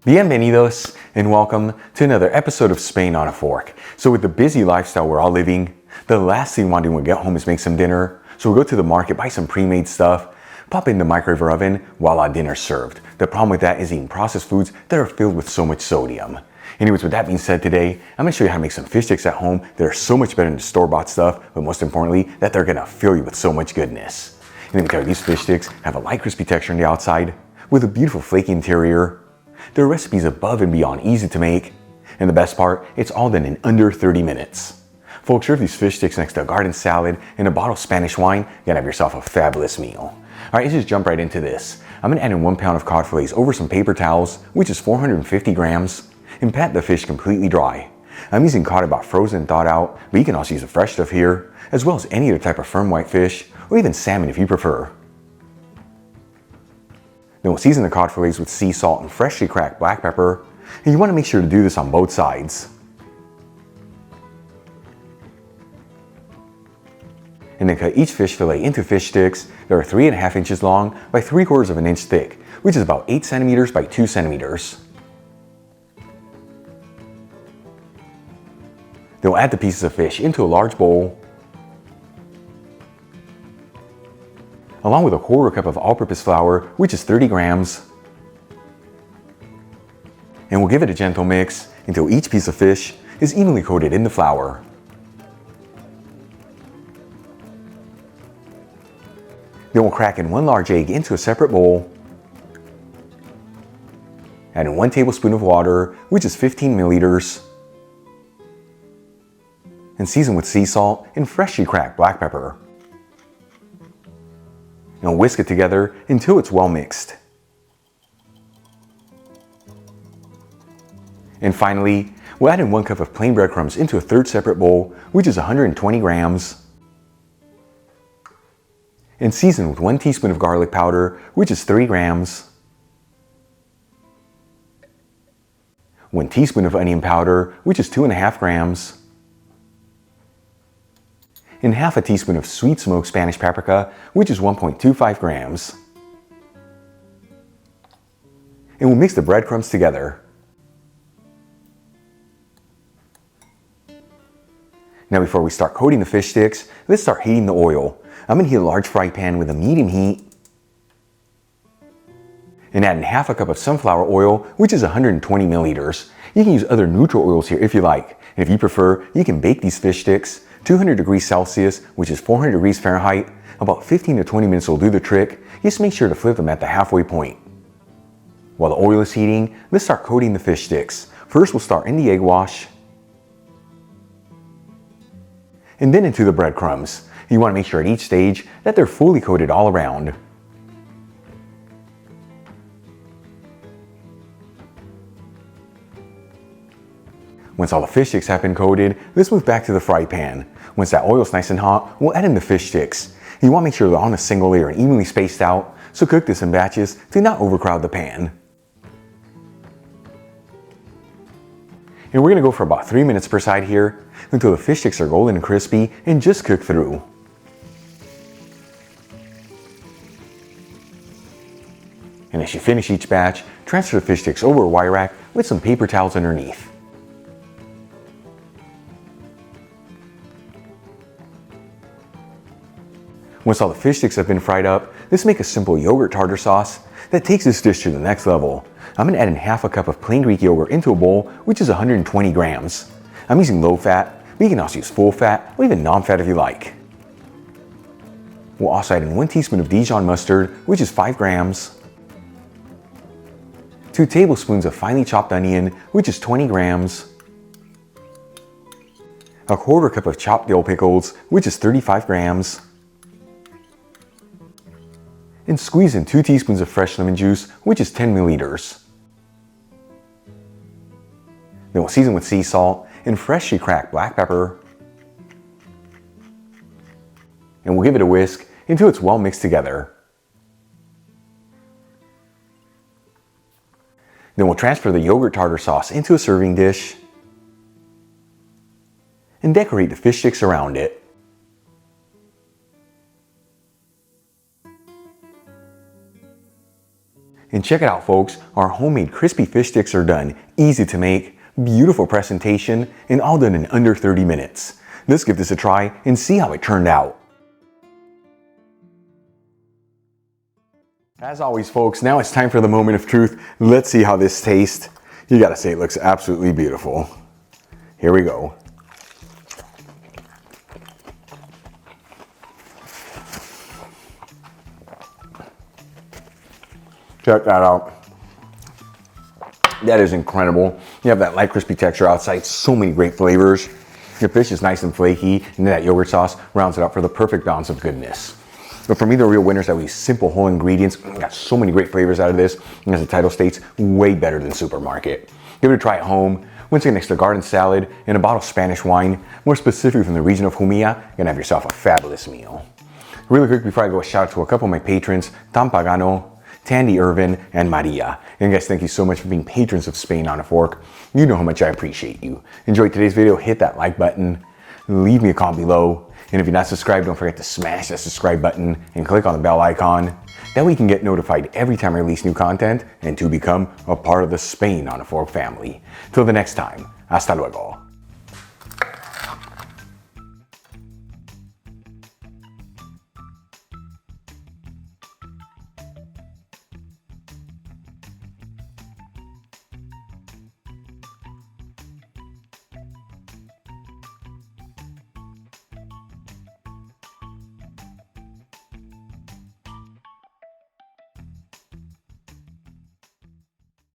Bienvenidos and welcome to another episode of Spain on a Fork. So with the busy lifestyle we're all living, the last thing we want to do when we get home is make some dinner. So we'll go to the market, buy some pre-made stuff, pop it in the microwave or oven while our dinner's served. The problem with that is eating processed foods that are filled with so much sodium. Anyways, with that being said, today I'm going to show you how to make some fish sticks at home that are so much better than the store-bought stuff, but most importantly, that they're going to fill you with so much goodness. And let me tell you, these fish sticks have a light crispy texture on the outside with a beautiful flaky interior. Their recipe is above and beyond easy to make, and the best part, it's all done in under 30 minutes. Folks, serve these fish sticks next to a garden salad and a bottle of Spanish wine, you're gonna have yourself a fabulous meal. Alright, let's just jump right into this. I'm gonna add in 1 pound of cod fillets over some paper towels, which is 450 grams, and pat the fish completely dry. I'm using cod about frozen and thawed out, but you can also use the fresh stuff here, as well as any other type of firm white fish, or even salmon if you prefer. Then we'll season the cod fillets with sea salt and freshly cracked black pepper, and you want to make sure to do this on both sides. And then cut each fish fillet into fish sticks that are 3.5 inches long by 3/4 inch thick, which is about 8 centimeters by 2 centimeters. Then we'll add the pieces of fish into a large bowl, along with a 1/4 cup of all-purpose flour, which is 30 grams. And we'll give it a gentle mix until each piece of fish is evenly coated in the flour. Then we'll crack in 1 large egg into a separate bowl, add in 1 tablespoon of water, which is 15 milliliters, and season with sea salt and freshly cracked black pepper. And whisk it together until it's well mixed. And finally, we'll add in 1 cup of plain breadcrumbs into a third separate bowl, which is 120 grams. And season with 1 teaspoon of garlic powder, which is 3 grams. 1 teaspoon of onion powder, which is 2.5 grams. And 1/2 teaspoon of sweet smoked Spanish paprika, which is 1.25 grams. And we'll mix the breadcrumbs together. Now before we start coating the fish sticks, let's start heating the oil. I'm going to heat a large fry pan with a medium heat, and add in 1/2 cup of sunflower oil, which is 120 milliliters. You can use other neutral oils here if you like, and if you prefer, you can bake these fish sticks 200 degrees Celsius, which is 400 degrees Fahrenheit. About 15 to 20 minutes will do the trick. Just make sure to flip them at the halfway point. While the oil is heating, let's start coating the fish sticks. First, we'll start in the egg wash, and then into the breadcrumbs. You want to make sure at each stage that they're fully coated all around. Once all the fish sticks have been coated, let's move back to the fry pan. Once that oil's nice and hot, we'll add in the fish sticks. You want to make sure they're on a single layer and evenly spaced out, so cook this in batches to not overcrowd the pan. And we're going to go for about 3 minutes per side here, until the fish sticks are golden and crispy and just cook through. And as you finish each batch, transfer the fish sticks over a wire rack with some paper towels underneath. Once all the fish sticks have been fried up, let's make a simple yogurt tartar sauce that takes this dish to the next level. I'm going to add in 1/2 cup of plain Greek yogurt into a bowl, which is 120 grams. I'm using low fat, but you can also use full fat or even non-fat if you like. We'll also add in 1 teaspoon of Dijon mustard, which is 5 grams. 2 tablespoons of finely chopped onion, which is 20 grams. A 1/4 cup of chopped dill pickles, which is 35 grams. And squeeze in 2 teaspoons of fresh lemon juice, which is 10 milliliters. Then we'll season with sea salt and freshly cracked black pepper. And we'll give it a whisk until it's well mixed together. Then we'll transfer the yogurt tartar sauce into a serving dish and decorate the fish sticks around it. And check it out, folks, our homemade crispy fish sticks are done. Easy to make, beautiful presentation, and all done in under 30 minutes. Let's give this a try and see how it turned out. As always, folks, now it's time for the moment of truth. Let's see how this tastes. You gotta say it looks absolutely beautiful. Here we go. Check that out. That is incredible. You have that light crispy texture outside, so many great flavors. Your fish is nice and flaky, and then that yogurt sauce rounds it up for the perfect balance of goodness. But for me, the real winners are these simple whole ingredients. Got so many great flavors out of this, and as the title states, way better than supermarket. Give it a try at home. Once again, next to garden salad and a bottle of Spanish wine, more specifically from the region of Jumilla, you're gonna have yourself a fabulous meal. Really quick before I go, a shout out to a couple of my patrons, Tom Pagano, Tandy Irvin, and Maria. And guys, thank you so much for being patrons of Spain on a Fork. You know how much I appreciate you. Enjoyed today's video, hit that like button, leave me a comment below, and if you're not subscribed, don't forget to smash that subscribe button and click on the bell icon. That way you can get notified every time I release new content and to become a part of the Spain on a Fork family. Till the next time, hasta luego.